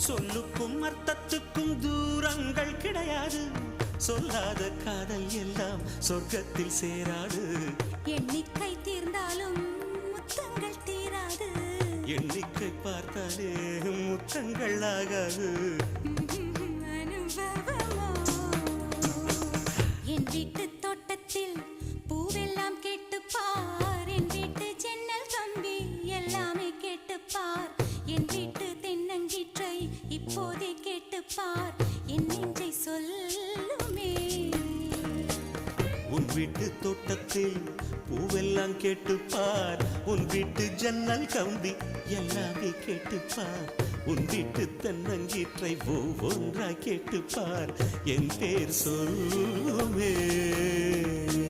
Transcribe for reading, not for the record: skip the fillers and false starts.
சொல்லுக்கும் அர்த்தத்துக்கும் தூரங்கள் கிடையாது. சொல்லாத காதல் எல்லாம் சொர்க்கத்தில் சேராது. எண்ணிக்கை தீர்ந்தாலும் முத்தங்கள் தீராது. எண்ணிக்கை பார்த்தாலே முத்தங்கள் ஆகாது. என் வீட்டு தோட்டத்தில் பூவெல்லாம் கேட்டுப்பார். என் வீட்டு ஜன்னல் கம்பி எல்லாமே கேட்டுப்பார். என் வீட்டு தென்னங்கீற்றை இப்போதே கேட்டுப்பார். என் நெஞ்சை சொல்லுமே. உன் வீட்டு தோட்டத்தில் பூவெல்லாம் கேட்டுப்பார். உன் வீட்டு ஜன்னல் கம்பி எல்லாமே கேட்டுப்பார். உன் வீட்டு தென்னங்கீற்றை ஒவ்வொன்றா கேட்டுப்பார். என் பேர் சொல்லுமே.